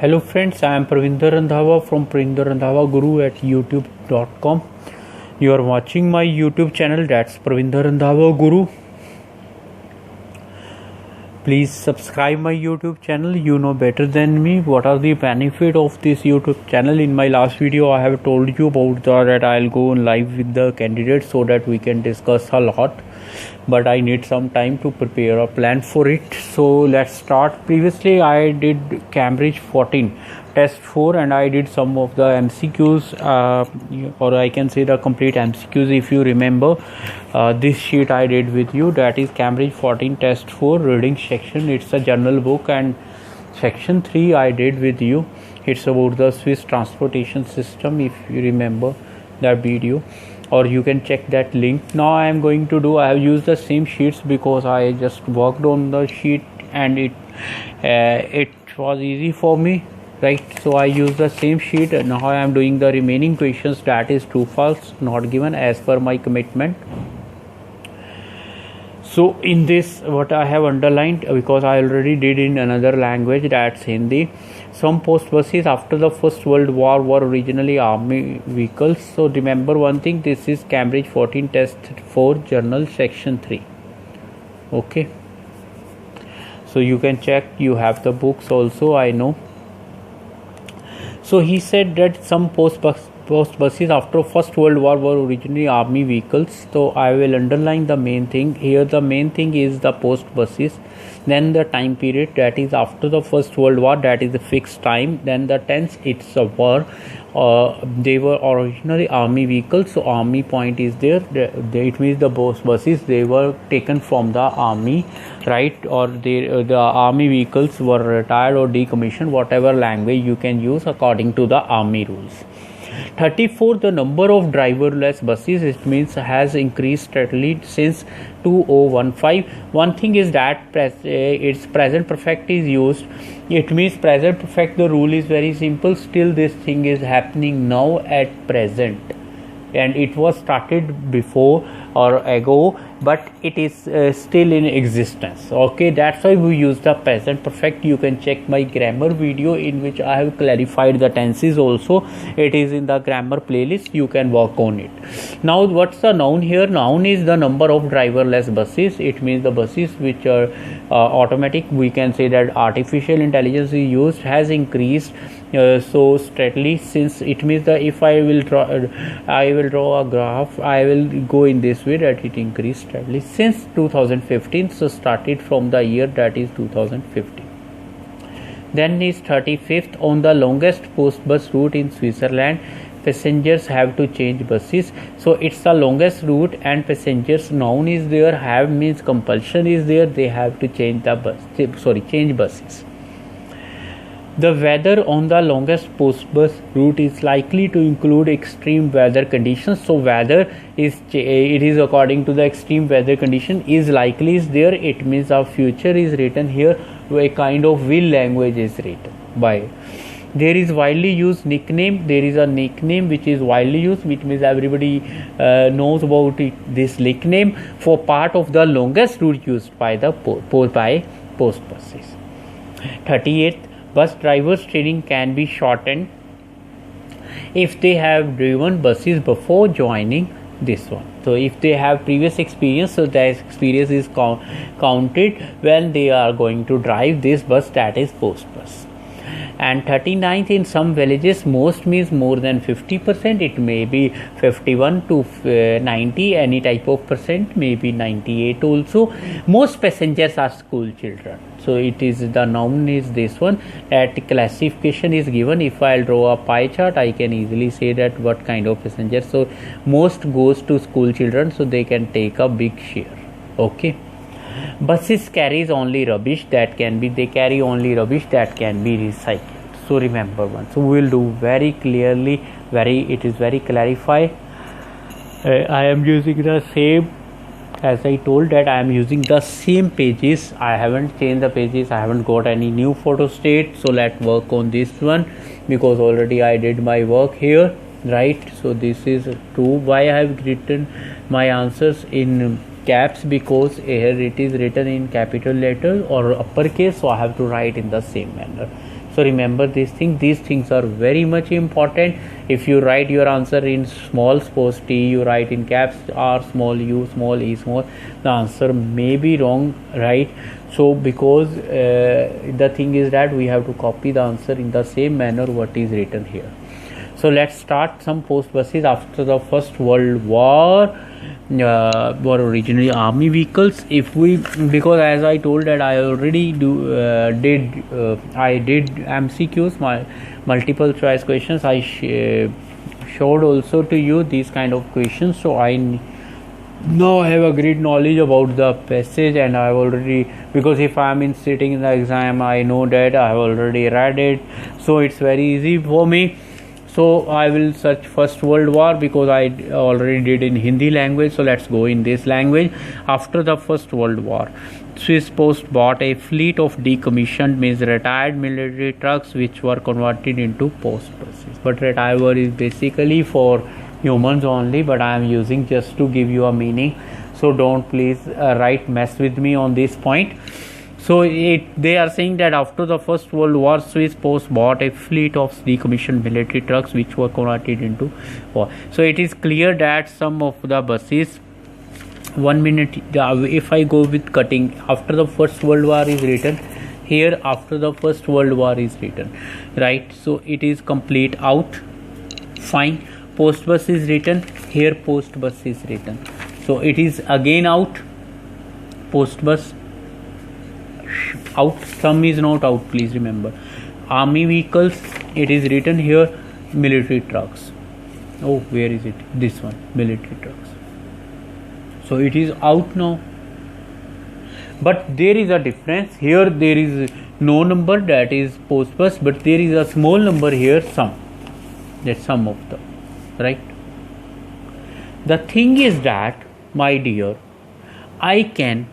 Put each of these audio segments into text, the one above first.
Hello friends, I am Parvinderrandhawaguru from Parvinderrandhawaguru at youtube.com. You are watching my YouTube channel, that's Parvinderrandhawaguru. Please subscribe my YouTube channel. You know better than me what are the benefit of this YouTube channel. In my last video I have told you about that I'll go live with the candidates so that we can discuss a lot, but I need some time to prepare a plan for it. So let's start. Previously I did Cambridge 14 test 4 and I did some of the MCQs, or I can say the complete MCQs. If you remember, this sheet I did with you, that is Cambridge 14 test 4 reading section. It's a journal book, and section 3 I did with you. It's about the Swiss transportation system, if you remember that video, or you can check that link. Now I am going to do, I have used the same sheets because I just worked on the sheet and it was easy for me, right? So I use the same sheet. Now I am doing the remaining questions, that is true false not given as per my commitment. So in this, what I have underlined, because I already did in another language, that's Hindi. Some post buses after the First World War were originally army vehicles. So remember one thing, this is Cambridge 14 test 4 journal section 3. Okay, so you can check, you have the books also, I know. So he said that some post buses after First World War were originally army vehicles. So I will underline the main thing here. The main thing is the post buses, then the time period, that is after the First World War, that is the fixed time, then the tense, it's a war. They were originally army vehicles. So army point is there. It means the post buses, they were taken from the army, right? Or the army vehicles were retired or decommissioned, whatever language you can use according to the army rules. 34, the number of driverless buses, it means has increased steadily since 2015. One thing is that its present perfect is used. It means present perfect, the rule is very simple. Still this thing is happening now at present, and it was started before or ago, but it is still in existence. Okay, that's why we use the present perfect. You can check my grammar video in which I have clarified the tenses also. It is in the grammar playlist, you can work on it. Now what's the noun here? Noun is the number of driverless buses. It means the buses which are automatic. We can say that artificial intelligence is used, has increased so steadily since, it means that if I will draw a graph, I will go in this way, that it increased steadily since 2015. So started from the year, that is 2015. Then is 35th, on the longest post bus route in Switzerland, passengers have to change buses. So it's the longest route and passengers, noun is there, have means compulsion is there, they have to change the change buses. The weather on the longest post bus route is likely to include extreme weather conditions. So weather is, it is according to the extreme weather condition, is likely is there. It means our future is written here, a kind of will language is written by. There is widely used nickname. There is a nickname which is widely used, which means everybody knows about it, this nickname for part of the longest route used by the post buses. 38th, bus drivers' training can be shortened if they have driven buses before joining this one. So if they have previous experience, so that experience is counted when they are going to drive this bus, that is post bus. And 39th, in some villages, most means more than 50%. It may be 51 to 90, any type of percent, maybe 98 also. Most passengers are school children. So it is, the noun is this one, that classification is given. If I'll draw a pie chart, I can easily say that what kind of passengers. So most goes to school children, so they can take a big share. Okay. Buses carries only rubbish that can be, they carry only rubbish that can be recycled. So remember one. So we will do very clearly, it is very clarified. I am using the same, as I told that I am using the same pages. I haven't changed the pages. I haven't got any new photo state. So let's work on this one, because already I did my work here, right? So this is true. Why I have written my answers in caps? Because here it is written in capital letter or uppercase, so I have to write in the same manner. So remember these things are very much important. If you write your answer in small suppose T, you write in caps R small, U small, E small, the answer may be wrong, right? So because the thing is that we have to copy the answer in the same manner what is written here. So let's start. Some post buses after the First World War were originally army vehicles. If we, because as I told that I already did MCQs, my multiple choice questions. I showed also to you these kind of questions. So I now have a great knowledge about the passage, and I have already, because if I am sitting in the exam, I know that I have already read it, so it's very easy for me. So I will search First World War because I already did in Hindi language. So let's go in this language. After the First World War, Swiss Post bought a fleet of decommissioned, means retired military trucks which were converted into post buses. But retired is basically for humans only, but I am using just to give you a meaning. So don't please mess with me on this point. So they are saying that after the First World War, Swiss Post bought a fleet of decommissioned military trucks which were converted into war. So it is clear that some of the buses, 1 minute, if I go with cutting, after the First World War is written here, after the First World War is written, right? So it is complete out, fine. Post bus is written here, post bus is written. So it is again out, post bus out, some is not out, please remember. Army vehicles, it is written here, military trucks. Oh, where is it? This one, military trucks. So it is out now. But there is a difference. Here there is no number, that is post bus, but there is a small number here, some. That's some of them, right? The thing is that, my dear, I can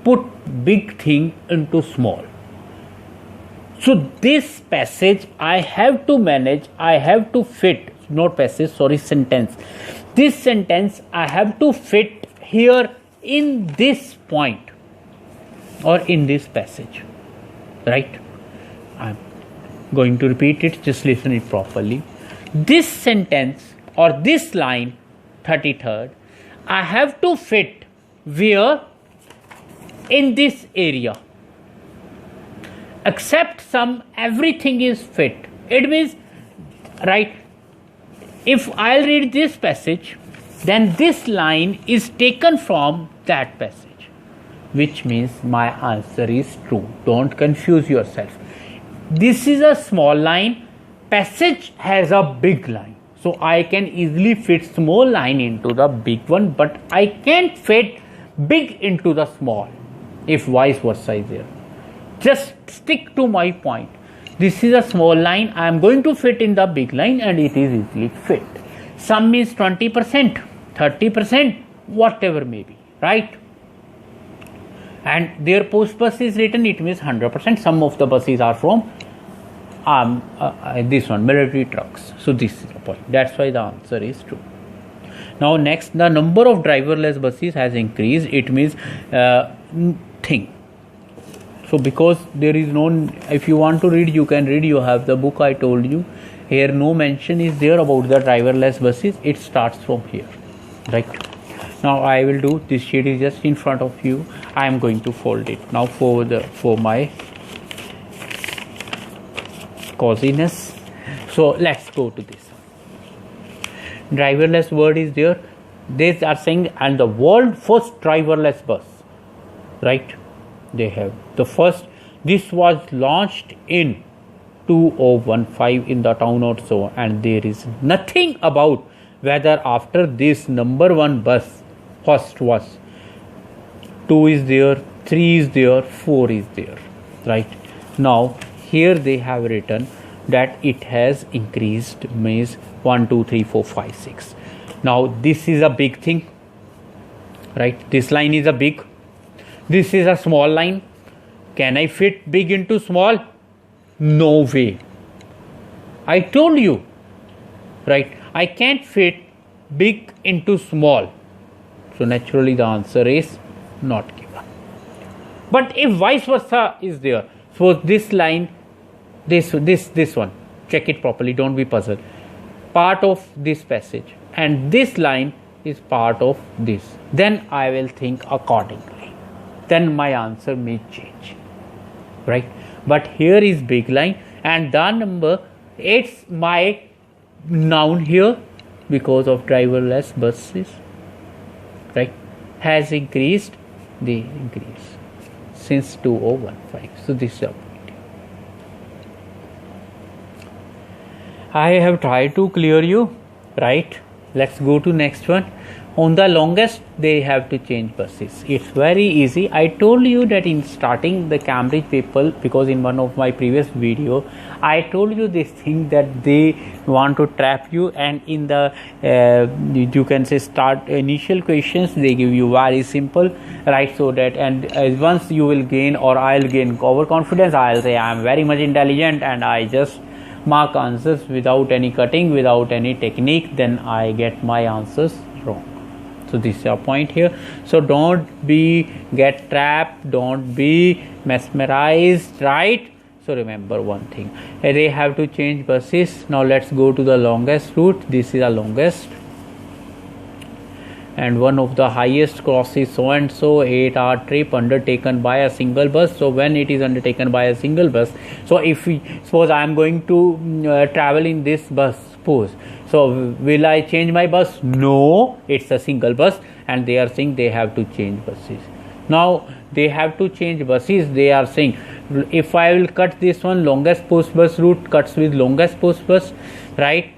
put big thing into small. So this passage I have to manage, I have to fit, not passage, sorry, sentence. This sentence I have to fit here in this point or in this passage, right? I'm going to repeat it, just listen it properly. This sentence or this line, 33rd, I have to fit where? In this area, except some, everything is fit. It means, right, if I'll read this passage, then this line is taken from that passage, which means my answer is true. Don't confuse yourself. This is a small line, passage has a big line, so I can easily fit small line into the big one, but I can't fit big into the small. If vice versa is there, just stick to my point. This is a small line, I am going to fit in the big line, and it is easily fit. Some means 20%, 30%, whatever may be, right? And their post bus is written, it means 100%. Some of the buses are from this one, military trucks. So this is the point. That's why the answer is true. Now next, the number of driverless buses has increased. It means thing. So because there is no, if you want to read, you can read, you have the book I told you. Here no mention is there about the driverless buses. It starts from here, right? Now I will do, this sheet is just in front of you. I am going to fold it now for my coziness. So let's go to this. Driverless word is there. They are saying, and the world first driverless bus, right? They have the first. This was launched in 2015 in the town or so, and there is nothing about whether after this number one bus first was 2 is there, 3 is there, 4 is there, right? Now here they have written that it has increased, means 1 2 3 4 5 6. Now this is a big thing, right? This line is a big, this is a small line. Can I fit big into small? No way. I told you, right? I can't fit big into small. So naturally the answer is not given. But if vice versa is there, so this line This one, check it properly, don't be puzzled. Part of this passage, and this line is part of this. Then I will think accordingly. Then my answer may change, right? But here is big line, and the number, it's my noun here because of driverless buses, right? Has increased, the increase since 2015. So this is a point. I have tried to clear you, right? Let's go to next one. On the longest, they have to change buses. It's very easy. I told you that in starting the Cambridge people, because in one of my previous video, I told you this thing that they want to trap you, and in the you can say start initial questions, they give you very simple, right? So that, and once you will gain, or I'll gain overconfidence, I'll say I am very much intelligent and I just mark answers without any cutting, without any technique, then I get my answers wrong. So this is a point here. So don't be get trapped, don't be mesmerized, right? So remember one thing, they have to change buses. Now let's go to the longest route. This is the longest, and one of the highest crosses so and so 8-hour trip undertaken by a single bus. So when it is undertaken by a single bus, so if we suppose I am going to travel in this bus, suppose, so will I change my bus? No, it's a single bus, and they are saying they have to change buses. Now they have to change buses. They are saying, if I will cut this one, longest post bus route cuts with longest post bus, right?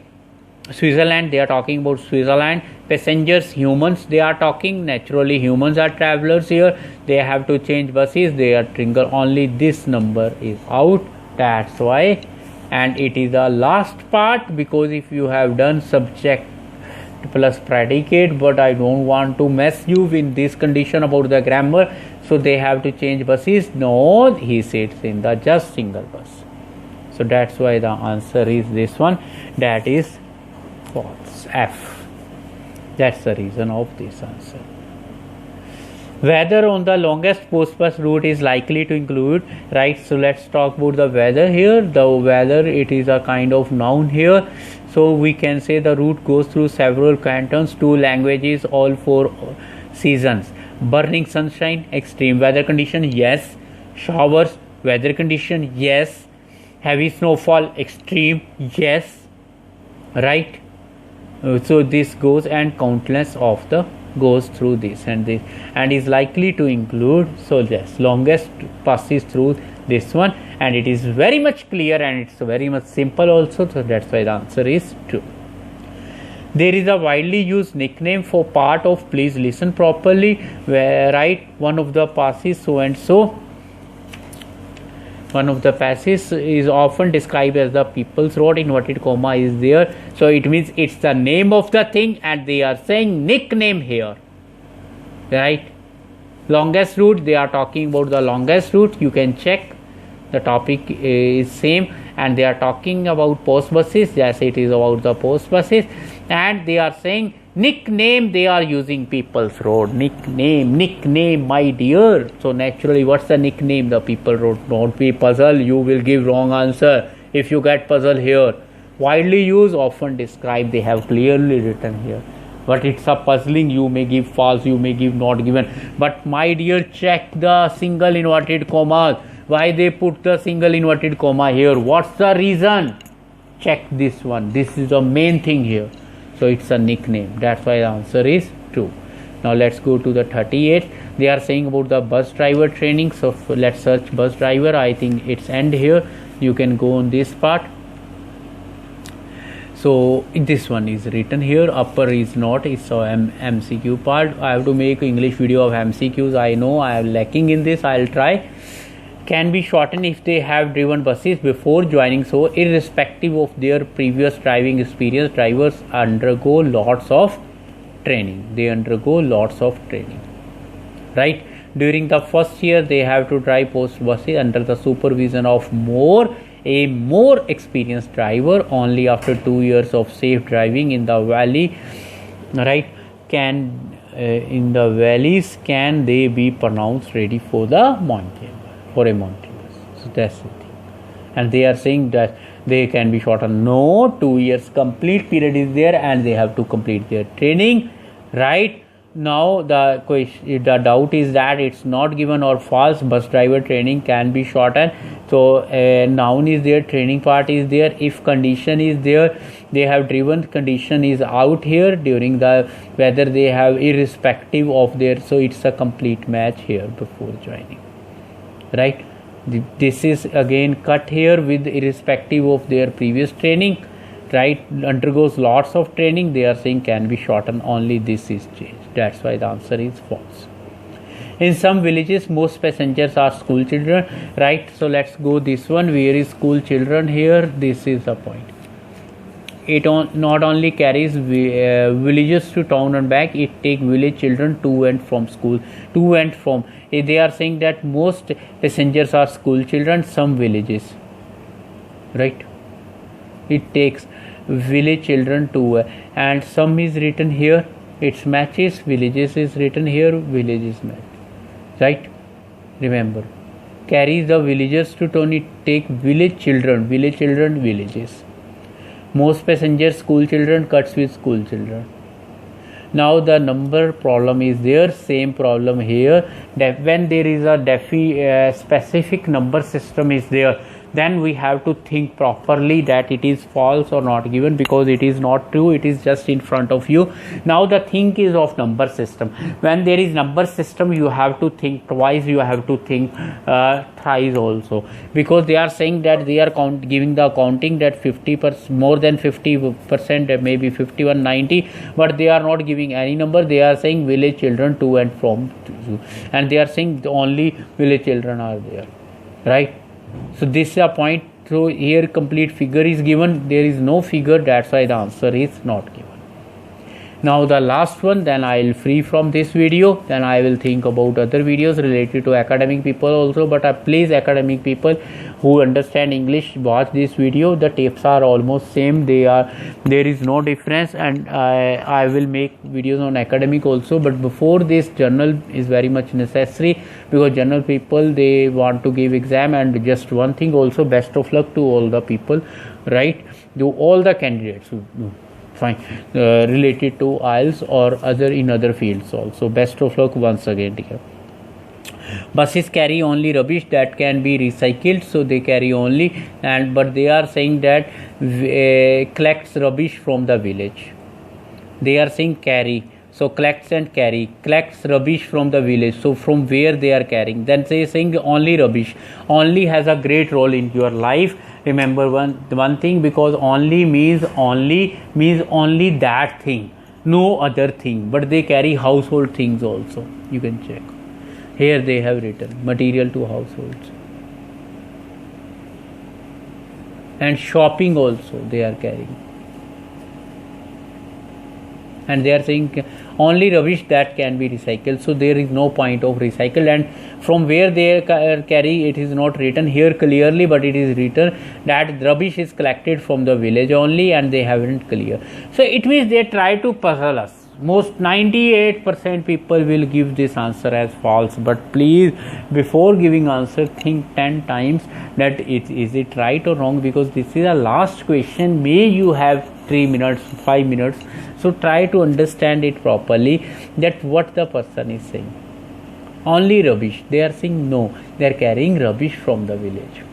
Switzerland, they are talking about Switzerland. Passengers, humans, they are talking, naturally humans are travelers here. They have to change buses. They are trigger, only this number is out, that's why. And it is the last part, because if you have done subject plus predicate, but I don't want to mess you in this condition about the grammar, so they have to change buses. No, he sits in the just single bus. So that's why the answer is this one, that is false, F. That's the reason of this answer. Weather on the longest post bus route is likely to include, right? So let's talk about the weather here. The weather, it is a kind of noun here. So we can say the route goes through several cantons, 2 languages, all 4 seasons. Burning sunshine, extreme weather condition, yes. Showers, weather condition, yes. Heavy snowfall, extreme, yes. Right? So this goes, and countless of the goes through this and this, and is likely to include. So yes, longest passes through this one, and it is very much clear, and it's very much simple also. So that's why the answer is true. There is a widely used nickname for part of, please listen properly, where, right, one of the passes so and so. One of the passes is often described as the People's Road, inverted comma is there. So it means it's the name of the thing, and they are saying nickname here, right? Longest route, they are talking about the longest route. You can check, the topic is same, and they are talking about post buses. Yes, it is about the post buses, and they are saying nickname, they are using People's Road. Nickname, my dear. So naturally, what's the nickname? The People Road. Don't be puzzled, you will give wrong answer if you get puzzled here. Widely used, often described, they have clearly written here. But it's a puzzling, you may give false, you may give not given. But my dear, check the single inverted commas. Why they put the single inverted comma here? What's the reason? Check this one. This is the main thing here. So it's a nickname. That's why the answer is true. Now let's go to the 38. They are saying about the bus driver training. So let's search bus driver. I think it's end here. You can go on this part. So this one is written here. Upper is not. It's a MCQ part. I have to make English video of MCQs. I know I am lacking in this. I'll try. Can be shortened if they have driven buses before joining. So irrespective of their previous driving experience, drivers undergo lots of training. They undergo lots of training, right? During the first year, they have to drive post buses under the supervision of a more experienced driver. Only after 2 years of safe driving in the valley, right, in the valleys can they be pronounced ready for the mountain. For a mountain bus. So that's the thing. and they are saying that they can be shortened. No, 2 years complete period is there, and they have to complete their training, right? Now the question, the doubt is that it's not given or false. Bus driver training can be shortened. So noun is there, training part is there. If condition is there, they have driven, condition is out here during the whether they have irrespective of their, so it's a complete match here before joining, right? This is again cut here with irrespective of their previous training, right? Undergoes lots of training, they are saying can be shortened, only this is changed. That's why the answer is false. In some villages most passengers are school children, right? So let's go this one. Where is school children here? This is the point. It not only carries villages to town and back, it take village children to and from school, to and from. They are saying that most passengers are school children, some villages, right? It takes village children to, and some is written here, its matches, villages is written here, villages match, right? Remember, carries the villagers to town, it take village children, villages. Most passengers school children, cuts with school children. Now the number problem is there, same problem here, that when there is a specific number system is there, then we have to think properly that it is false or not given, because it is not true, it is just in front of you. Now the thing is of number system. When there is number system, you have to think twice, you have to think thrice also, because they are saying that they are giving the accounting that 50%, more than 50%, maybe 51, 90, but they are not giving any number. They are saying village children to and from, and they are saying only village children are there, right? So this is a point. So here complete figure is given, there is no figure, that's why the answer is not given. Now the last one, then I will free from this video, then I will think about other videos related to academic people also. But please, academic people who understand English, watch this video. The tips are almost same, there is no difference, and I will make videos on academic also. But before this, journal is very much necessary, because general people, they want to give exam. And just one thing also, best of luck to all the people, right? To all the candidates fine related to Ielts or other in other fields also. Best of luck once again, dear. Buses carry only rubbish that can be recycled, so they carry only, and but they are saying that collects rubbish from the village. They are saying carry, so collects and carry, collects rubbish from the village. So from where they are carrying, then they are saying only rubbish. Only has a great role in your life. Remember one thing, because only means only that thing, no other thing. But they carry household things also, you can check. Here they have written material to households, and shopping also they are carrying. And they are saying only rubbish that can be recycled, so there is no point of recycle. And from where they carry, it is not written here clearly, but it is written that rubbish is collected from the village only, and they haven't clear. So it means they try to puzzle us. Most 98% people will give this answer as false. But please, before giving answer, think 10 times that is it right or wrong, because this is a last question. May you have 3 minutes, 5 minutes, so try to understand it properly, that what the person is saying. Only rubbish, they are saying no, they are carrying rubbish from the village.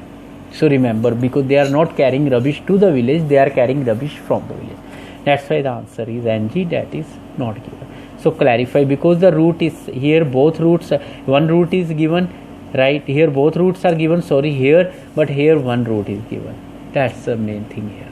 So remember, because they are not carrying rubbish to the village, they are carrying rubbish from the village. That's why the answer is NG, that is not given. So clarify, because the route is here, both routes, one route is given, right? Here both routes are given, sorry, here, but here one route is given. That's the main thing here.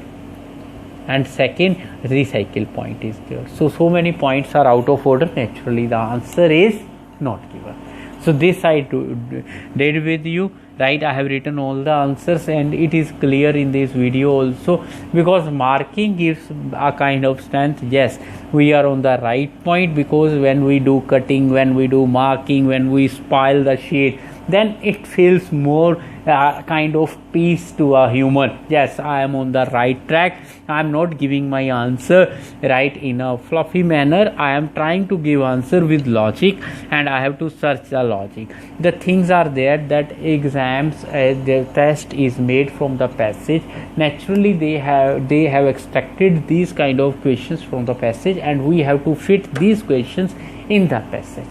And second, recycle point is there. So many points are out of order. Naturally, the answer is not given. So this I did with you, right? I have written all the answers, and it is clear in this video also, because marking gives a kind of strength. Yes, we are on the right point, because when we do cutting, when we do marking, when we spoil the sheet, then it feels more kind of peace to a human. Yes, I am on the right track. I am not giving my answer right in a fluffy manner. I am trying to give answer with logic, and I have to search the logic. The things are there that exams, the test is made from the passage. Naturally, they have extracted these kind of questions from the passage, and we have to fit these questions in the passage.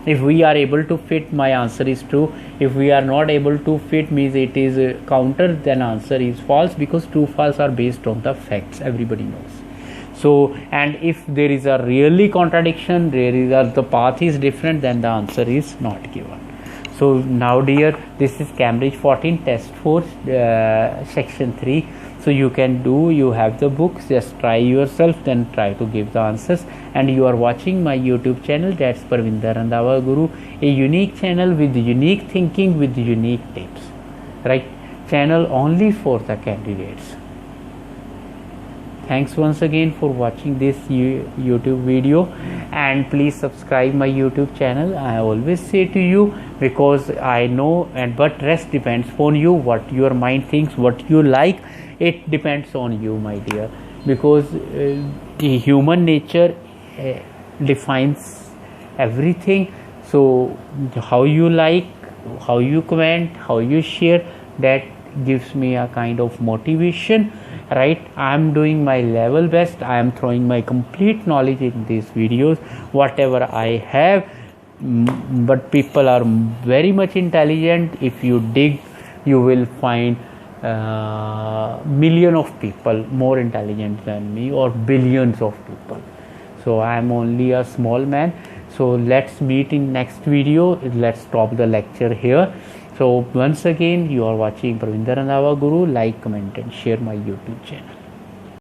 If we are able to fit, my answer is true. If we are not able to fit, means it is counter, then answer is false, because true false are based on the facts, everybody knows. So, and if there is a really contradiction, the path is different, then the answer is not given. So now dear, this is Cambridge 14 test 4 section 3. So you can do, you have the books, just try yourself, then try to give the answers. And you are watching my YouTube channel, that's Parvinderrandhawaguru, a unique channel with unique thinking, with unique tips, right? Channel only for the candidates. Thanks once again for watching this YouTube video, and please subscribe my YouTube channel. I always say to you, because I know, but rest depends on you, what your mind thinks, what you like. It depends on you, my dear, because the human nature defines everything. So how you like, how you comment, how you share, that gives me a kind of motivation, right? I am doing my level best. I am throwing my complete knowledge in these videos, whatever I have. But people are very much intelligent. If you dig, you will find million of people more intelligent than me, or billions of people. So I am only a small man. So let's meet in next video. Let's stop the lecture here. So once again, you are watching Parvinderrandhawaguru. Like, comment and share my YouTube channel.